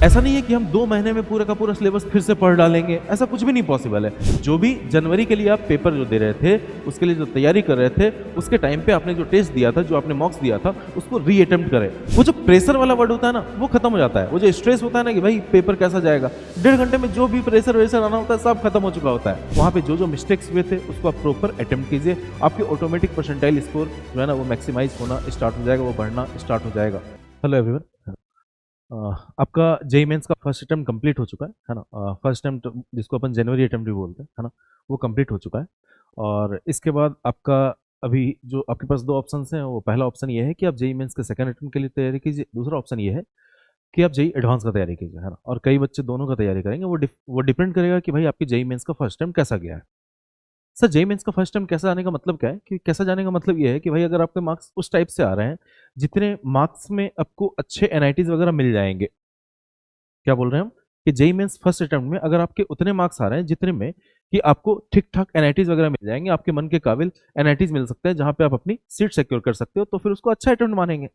ऐसा नहीं है कि हम 2 महीने में पूरा का पूरा सिलेबस फिर से पढ़ डालेंगे, ऐसा कुछ भी नहीं पॉसिबल है। जो भी जनवरी के लिए आप पेपर जो दे रहे थे, उसके लिए जो तैयारी कर रहे थे, उसके टाइम पे आपने जो टेस्ट दिया था, जो आपने मॉक्स दिया था, उसको री अटेम्प्ट करें। वो जो प्रेशर वाला वर्ड होता है ना, वो खत्म हो जाता है। वो जो स्ट्रेस होता है ना कि भाई पेपर कैसा जाएगा, 1.5 घंटे में जो भी प्रेशर वेशर आना होता है सब खत्म हो चुका होता है। वहाँ पे जो जो मिस्टेक्स हुए थे उसको आप प्रॉपर अटेम्प्ट कीजिए, आपके ऑटोमेटिक परसेंटाइल स्कोर जो है ना वो मैक्सिमाइज होना स्टार्ट हो जाएगा, वो बढ़ना स्टार्ट हो जाएगा। हेलो एवरीवन, आपका जेई मेंस का फर्स्ट अटेम्प्ट कंप्लीट हो चुका है ना। फर्स्ट अटेम्प्ट जिसको अपन जनवरी अटेम्प्ट भी बोलते हैं, है ना, वो कंप्लीट हो चुका है। और इसके बाद आपका अभी जो आपके पास 2 ऑप्शंस हैं, वो पहला ऑप्शन ये है कि आप जेई मेंस के सेकंड अटेम्प्ट के लिए तैयारी कीजिए, दूसरा ऑप्शन ये है कि आप जेई एडवांस का तैयारी कीजिए, है ना। और कई बच्चे दोनों का तैयारी करेंगे, वो डिपेंड करेगा कि भाई आपकी जेई मेंस का फर्स्ट अटेम्प्ट कैसा गया है। सर जेई मेंस का फर्स्ट टाइम कैसा आने का मतलब क्या है कि कैसा जाने का मतलब ये है कि भाई अगर आपके मार्क्स उस टाइप से आ रहे हैं जितने मार्क्स में आपको अच्छे एनआईटीज वगैरह मिल जाएंगे। क्या बोल रहे हैं हम कि जेई मेंस फर्स्ट अटेम्प्ट में अगर आपके उतने मार्क्स आ रहे हैं जितने में कि आपको ठीक ठाक एनआईटीज वगैरह मिल जाएंगे, आपके मन के काबिल एनआईटीज मिल सकते हैं जहां पे आप अपनी सीट सिक्योर कर सकते हो, तो फिर उसको अच्छा अटेम्प्ट मानेंगे।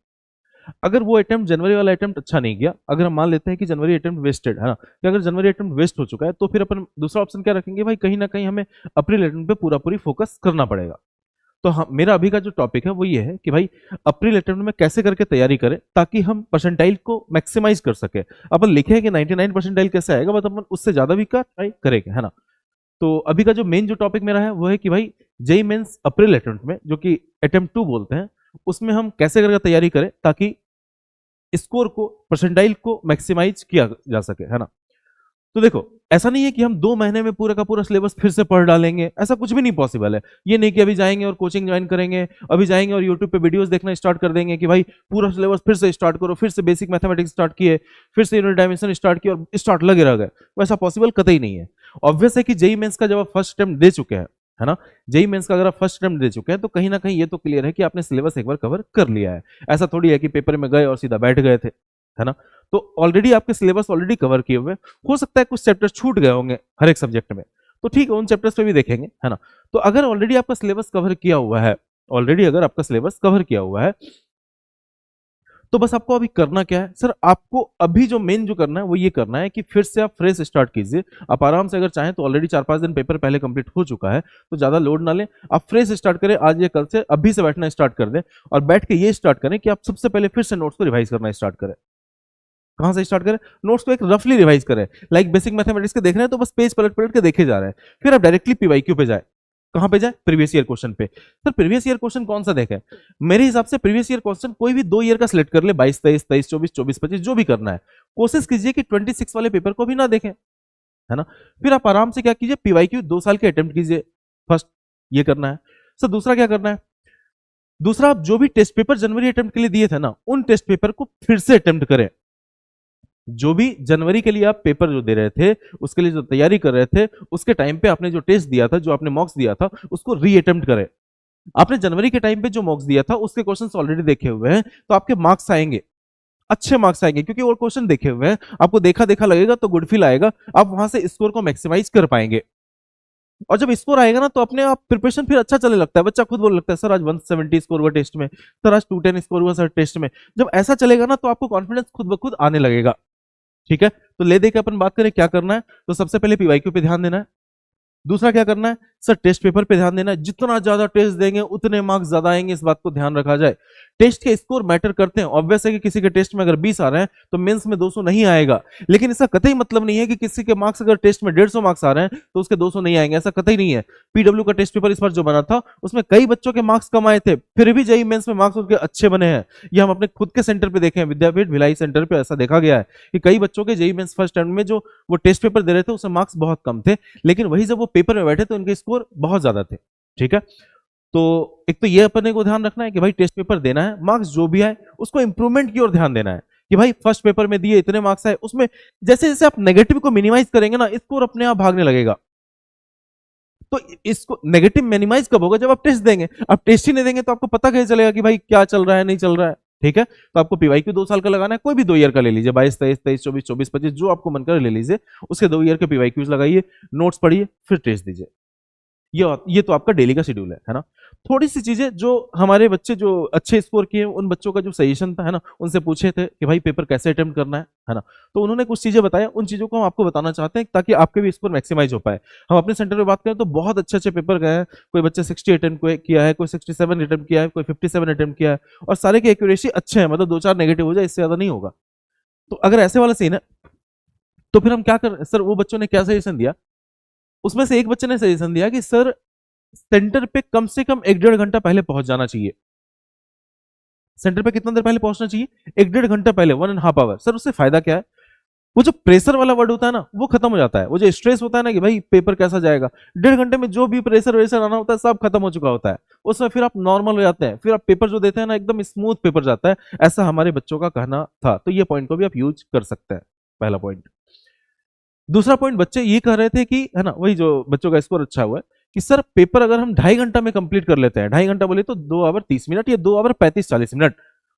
अगर वो अटेम्प्ट जनवरी वाला अटेम्प्ट अच्छा नहीं गया, अगर हम मान लेते हैं कि जनवरी अटेम्प्ट वेस्टेड है ना, कि अगर जनवरी अटेम्प्ट वेस्ट हो चुका है, तो फिर अपन दूसरा ऑप्शन क्या रखेंगे भाई, कहीं ना कहीं हमें अप्रैल अटेम्प्ट पे पूरा पूरी फोकस करना पड़ेगा। तो हम मेरा अभी का जो टॉपिक है वो ये है कि भाई अप्रैल अटेम्प्ट में कैसे करके तैयारी करें ताकि हम परसेंटाइल को मैक्सिमाइज कर सके। अपन लिखे हैं कि 99 परसेंटाइल कैसे आएगा, बट अपन उससे ज्यादा भी का ट्राई करेंगे, है ना। तो अभी का जो मेन जो टॉपिक मेरा है वो है कि भाई जेई मेंस अप्रैल अटेम्प्ट में, जो कि अटेम्प्ट 2 बोलते हैं, उसमें हम कैसे करके तैयारी करें ताकि स्कोर को, परसेंटाइल को मैक्सिमाइज किया जा सके, है ना। तो देखो, ऐसा नहीं है कि हम 2 महीने में पूरा का पूरा सिलेबस फिर से पढ़ डालेंगे, ऐसा कुछ भी नहीं पॉसिबल है। ये नहीं कि अभी जाएंगे और कोचिंग ज्वाइन करेंगे, अभी जाएंगे और यूट्यूब पे वीडियोस देखना स्टार्ट कर देंगे कि भाई पूरा सिलेबस फिर से स्टार्ट करो, फिर से बेसिक मैथमेटिक्स स्टार्ट किए, फिर से यूनिट डायमेंशन स्टार्ट किए और स्टार्ट लगे रह गए। वैसा पॉसिबल कतई नहीं है। ऑब्वियस है कि जेई मेंस का जब आप फर्स्ट अटेम्प्ट दे चुके हैं, है ना, जेई मेंस का अगर आप फर्स्ट अटेम्प्ट दे चुके हैं तो कहीं ना कहीं ये तो क्लियर है कि आपने सिलेबस एक बार कवर कर लिया है। ऐसा थोड़ी है कि पेपर में गए और सीधा बैठ गए थे, है ना। तो ऑलरेडी आपके सिलेबस ऑलरेडी कवर किए हुए, हो सकता है कुछ चैप्टर्स छूट गए होंगे हर एक सब्जेक्ट में, तो ठीक है, उन चैप्टर्स पे भी देखेंगे, है ना। तो अगर ऑलरेडी आपका सिलेबस कवर किया हुआ है, ऑलरेडी अगर आपका सिलेबस कवर किया हुआ है, तो बस आपको अभी करना क्या है सर, आपको अभी जो मेन जो करना है वो ये करना है कि फिर से आप फ्रेश स्टार्ट कीजिए। आप आराम से अगर चाहें तो ऑलरेडी 4-5 दिन पेपर पहले कंप्लीट हो चुका है, तो ज्यादा लोड ना लें, आप फ्रेश स्टार्ट करें। आज या कल से अभी से बैठना स्टार्ट कर दें और बैठ के ये स्टार्ट करें कि आप सबसे पहले फिर से नोट्स को रिवाइज करना स्टार्ट करें। कहां से स्टार्ट करें? नोट्स को एक रफली रिवाइज करें। लाइक बेसिक मैथमेटिक्स के देख रहे हैं तो बस पेज पलट पलट के देखे जा रहे हैं, फिर आप डायरेक्टली पीवाईक्यू पे जाए। कहां पे जाए? प्रीवियस ईयर क्वेश्चन पे। सर प्रीवियस ईयर क्वेश्चन कौन सा देखें? मेरे हिसाब से प्रीवियस ईयर क्वेश्चन कोई भी 2 ईयर का सिलेक्ट कर ले, 22 23, 23 24, 24 25, जो भी करना है। कोशिश कीजिए कि 26 वाले पेपर को भी ना देखें, है ना। फिर आप आराम से क्या कीजिए, पीवाईक्यू 2 साल के अटेम्प्ट कीजिए। फर्स्ट ये करना है। सर दूसरा क्या करना है? दूसरा, आप जो भी टेस्ट पेपर जनवरी अटेम्प्ट के लिए दिए थे ना, उन टेस्ट पेपर को फिर से अटेम्प्ट करें। जो भी जनवरी के लिए आप पेपर जो दे रहे थे, उसके लिए जो तैयारी कर रहे थे, उसके टाइम पे आपने जो टेस्ट दिया था, जो आपने मॉक्स दिया था, उसको री अटेम्प्ट करें। आपने जनवरी के टाइम पे जो मॉक्स दिया था उसके क्वेश्चंस ऑलरेडी देखे हुए हैं, तो आपके मार्क्स आएंगे, अच्छे मार्क्स आएंगे, क्योंकि वो क्वेश्चन देखे हुए हैं, आपको देखा देखा लगेगा तो गुड फील आएगा, आप वहां से स्कोर को मैक्सिमाइज कर पाएंगे। और जब स्कोर आएगा ना तो अपने आप प्रिपरेशन फिर अच्छा चलने लगता है, बच्चा खुद बोलने लगता है सर आज 170 स्कोर हुआ टेस्ट में, सर आज 210 स्कोर हुआ सर टेस्ट में। जब ऐसा चलेगा ना तो आपको कॉन्फिडेंस खुद ब खुद आने लगेगा। ठीक है, तो ले दे के अपन बात करें क्या करना है, तो सबसे पहले पीवाईक्यू पे ध्यान देना है। दूसरा क्या करना है सर, टेस्ट पेपर पे ध्यान देना है। जितना ज्यादा टेस्ट देंगे उतने मार्क्स ज्यादा आएंगे, इस बात को ध्यान रखा जाए। टेस्ट के स्कोर मैटर करते हैं। ऑब्वियस है कि किसी के टेस्ट में अगर 20 आ रहे हैं तो मेंस में 200 नहीं आएगा, लेकिन इसका कतई मतलब नहीं है कि किसी के मार्क्स अगर टेस्ट में 150 मार्क्स आ रहे हैं तो उसके 200 नहीं आएंगे, ऐसा कतई नहीं है। पीडब्ल्यू का टेस्ट पेपर इस बार जो बना था उसमें कई बच्चों के मार्क्स कम आए थे, फिर भी जेईई मेंस में मार्क्स उनके अच्छे बने हैं। ये हम अपने खुद के सेंटर पे देखे हैं, विद्यापीठ भिलाई सेंटर पे ऐसा देखा गया है कि कई बच्चों के जेईई मेंस फर्स्ट टाइम में जो वो टेस्ट पेपर दे रहे थे उसमें मार्क्स बहुत कम थे, लेकिन वही जब वो पेपर में बैठे तो उनके स्कोर बहुत ज्यादा थे। ठीक है, तो एक तो ये अपने को ध्यान रखना है कि भाई टेस्ट पेपर देना है, मार्क्स जो भी आए उसको इंप्रूवमेंट की ओर ध्यान देना है कि भाई फर्स्ट पेपर में दिए इतने मार्क्स आए, उसमें जैसे जैसे आप नेगेटिव को मिनिमाइज करेंगे ना, स्कोर अपने आप भागने लगेगा। तो इसको नेगेटिव मिनिमाइज कब होगा? जब आप टेस्ट देंगे। आप टेस्ट ही नहीं देंगे तो आपको पता कैसे चलेगा कि भाई क्या चल रहा है नहीं चल रहा है। ठीक है, तो आपको पीवाईक्यू 2 साल का लगाना है, कोई भी 2 ईयर का ले लीजिए, 22 23, 23 24, 24 25, जो आपको मन करे ले लीजिए, उसके 2 ईयर के पीवाईक्यूज लगाइए, नोट्स पढ़िए, फिर टेस्ट दीजिए। ये तो आपका डेली का शेड्यूल है ना। थोड़ी सी चीजें जो हमारे बच्चे जो अच्छे स्कोर किए उन बच्चों का जो सजेशन था है ना, उनसे पूछे थे कि भाई पेपर कैसे अटेम्प्ट करना है ना, तो उन्होंने कुछ चीजें बताया, उन चीजों को हम आपको बताना चाहते हैं ताकि आपके भी स्कोर मैक्सिमाइज हो पाए। हम अपने सेंटर में बात करें तो बहुत अच्छे अच्छे पेपर गए हैं, कोई बच्चे 60 अटेम्प्ट किया है, कोई 67 अटेम्प्ट किया है, कोई 57 अटेम्प्ट किया है, और सारे के एक्यूरेसी अच्छे हैं, मतलब 2-4 नेगेटिव हो जाए इससे ज्यादा नहीं होगा। तो अगर ऐसे वाला सीन है तो फिर हम क्या कर, सर वो बच्चों ने क्या सजेशन दिया, उसमें से एक बच्चे ने सजेशन दिया कि सर सेंटर पे कम से कम 1-1.5 घंटा पहले पहुंच जाना चाहिए। सेंटर पे कितना देर पहले पहुंचना चाहिए? 1-1.5 घंटा पहले, 1.5 आवर। सर उससे फायदा क्या है? वो जो प्रेशर वाला वर्ड होता है ना वो खत्म हो जाता है, वो जो स्ट्रेस होता है ना कि भाई पेपर कैसा जाएगा, 1.5 घंटे में जो भी प्रेशर वेशर आना होता है सब खत्म हो चुका होता है। उसमें फिर आप नॉर्मल हो जाते हैं, फिर आप पेपर जो देते हैं ना एकदम स्मूथ पेपर जाता है, ऐसा हमारे बच्चों का कहना था। तो ये पॉइंट को भी आप यूज कर सकते हैं, पहला पॉइंट। दूसरा पॉइंट, बच्चे ये कह रहे थे कि है ना, वही जो बच्चों का स्कोर अच्छा हुआ है कि सर पेपर अगर हम 2.5 घंटा में कंप्लीट कर लेते हैं, 2.5 घंटा बोले तो 2 आवर 30 मिनट या 2 आवर 35-40 मिनट,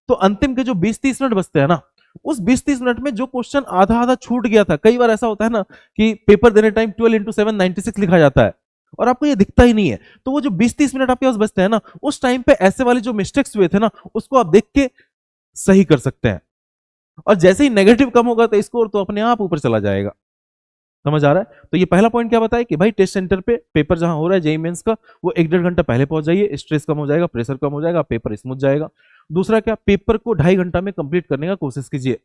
तो अंतिम के जो 20-30 मिनट बचते हैं ना, उस 20-30 मिनट में जो क्वेश्चन आधा आधा छूट गया था, कई बार ऐसा होता है ना कि पेपर देने टाइम 12 × 7 96 लिखा जाता है और आपको ये दिखता ही नहीं है, तो वो जो 20-30 मिनट आपके पास बचते हैं ना, उस टाइम पे ऐसे वाले जो मिस्टेक्स हुए थे ना उसको आप देख के सही कर सकते हैं। और जैसे ही नेगेटिव कम होगा तो स्कोर तो अपने आप ऊपर चला जाएगा। समझ आ रहा है? तो ये पहला पॉइंट क्या बताया कि भाई टेस्ट सेंटर पे पेपर जहां हो रहा है जेईई मेंस का, वो 1-1.5 घंटा पहले पहुंच जाइए, स्ट्रेस कम हो जाएगा, प्रेशर कम हो जाएगा, पेपर स्मूथ जाएगा। दूसरा क्या, पेपर को 2.5 घंटा में कंप्लीट करने का कोशिश कीजिए।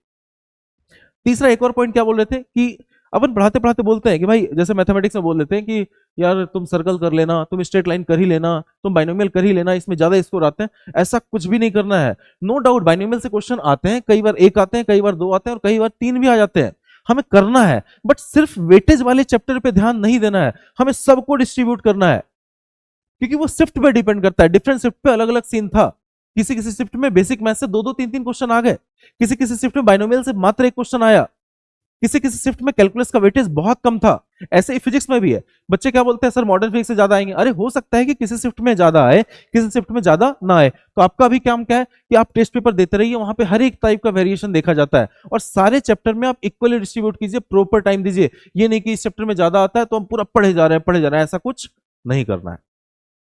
तीसरा एक और पॉइंट क्या बोल रहे थे कि अपन पढ़ाते पढ़ाते बोलते हैं कि भाई जैसे मैथमेटिक्स में बोल देते हैं कि यार तुम सर्कल कर लेना, तुम स्ट्रेट लाइन कर ही लेना, तुम बाइनोमियल कर ही लेना, इसमें ज्यादा स्कोर आते हैं। ऐसा कुछ भी नहीं करना है। नो डाउट बाइनोमियल से क्वेश्चन आते हैं, कई बार एक आते हैं, कई बार दो आते हैं, और कई बार 3 भी आ जाते हैं। हमें करना है, बट सिर्फ वेटेज वाले चैप्टर पे ध्यान नहीं देना है, हमें सबको डिस्ट्रीब्यूट करना है, क्योंकि वो शिफ्ट पे डिपेंड करता है। डिफरेंट शिफ्ट पे अलग अलग सीन था। किसी किसी शिफ्ट में बेसिक मैथ से 2-2 3-3 क्वेश्चन आ गए, किसी किसी शिफ्ट में बाइनोमियल से मात्र एक क्वेश्चन आया, किसी किसी शिफ्ट में कैलकुलस का वेटेज बहुत कम था। ऐसे ही फिजिक्स में भी है। बच्चे क्या बोलते हैं, सर मॉडर्न फिजिक्स से ज्यादा आएंगे। अरे हो सकता है कि किसी शिफ्ट में ज्यादा आए, किसी शिफ्ट में ज्यादा ना आए। तो आपका भी काम क्या है कि आप टेस्ट पेपर देते रहिए, वहां पे हर एक टाइप का वेरिएशन देखा जाता है, और सारे चैप्टर में आप इक्वली डिस्ट्रीब्यूट कीजिए, प्रॉपर टाइम दीजिए। ये नहीं कि इस चैप्टर में ज्यादा आता है तो हम पूरा पढ़े जा रहे हैं पढ़े जा रहे हैं, ऐसा कुछ नहीं करना है।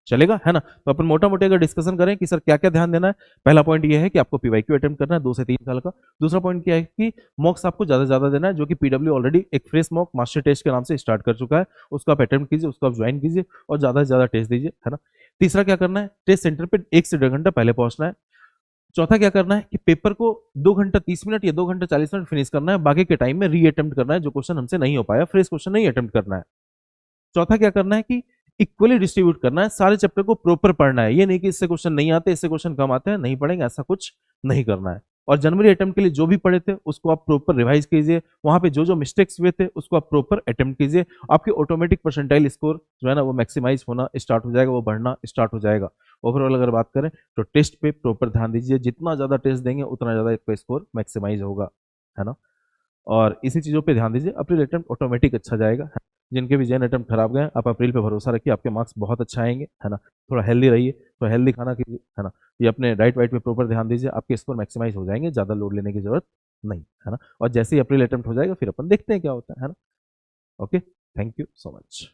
चलेगा, है ना? तो अपन मोटा मोटी अगर डिस्कशन करें कि सर क्या क्या ध्यान देना है, पहला पॉइंट ये है कि आपको पीवाईक्यू अटेम्प्ट करना है 2 से 3 साल का। दूसरा पॉइंट क्या है कि मॉक्स आपको ज्यादा से ज्यादा देना है, जो कि पीडब्ल्यू ऑलरेडी एक फ्रेश मॉक मास्टर टेस्ट के नाम से स्टार्ट कर चुका है, उसको आप अटेम्प्ट कीजिए, उसको आप ज्वाइन कीजिए और ज्यादा से ज्यादा टेस्ट दीजिए, है ना? तीसरा क्या करना है, टेस्ट सेंटर पे 1 से 1.5 घंटा पहले पहुंचना है। चौथा क्या करना है कि पेपर को 2 घंटा 30 मिनट या 2 घंटा 40 मिनट फिनिश करना है, बाकी के टाइम में री अटेम्प्ट करना है, जो क्वेश्चन हमसे नहीं हो पाया फ्रेश क्वेश्चन नहीं अटेम्प्ट करना है। चौथा क्या करना है कि इक्वली डिस्ट्रीब्यूट करना है, सारे चैप्टर को प्रॉपर पढ़ना है। ये नहीं कि इससे क्वेश्चन नहीं आते, इससे क्वेश्चन कम आते हैं नहीं पढ़ेंगे, ऐसा कुछ नहीं करना है। और जनवरी अटेम्प्ट के लिए जो भी पढ़े थे उसको आप प्रॉपर रिवाइज कीजिए, वहां पे जो जो मिस्टेक्स हुए थे उसको आप प्रॉपर अटेम्प्ट कीजिए। आपके ऑटोमेटिक परसेंटाइल स्कोर जो है ना वो मैक्सिमाइज होना स्टार्ट हो जाएगा, वो बढ़ना स्टार्ट हो जाएगा। ओवरऑल अगर बात करें तो टेस्ट पे प्रॉपर ध्यान दीजिए, जितना ज्यादा टेस्ट देंगे उतना ज्यादा इसका स्कोर मैक्सिमाइज होगा, है ना? और इसी चीज़ों पे ध्यान दीजिए, अप्रैल अटेम्प्ट ऑटोमेटिक अच्छा जाएगा। जिनके भी जेन अटेम्प्ट खराब गए आप अप्रैल पे भरोसा रखिए, आपके मार्क्स बहुत अच्छा आएंगे, है ना? थोड़ा हेल्दी रहिए, तो हेल्दी खाना कीजिए, है ना? ये अपने डाइट वाइट पे प्रॉपर ध्यान दीजिए, आपके स्कोर मैक्सिमाइज हो जाएंगे, ज़्यादा लोड लेने की जरूरत नहीं, है ना? और जैसे ही अप्रैल अटेम्प्ट हो जाएगा फिर अपन देखते हैं क्या होता है ना? Okay, thank you so much.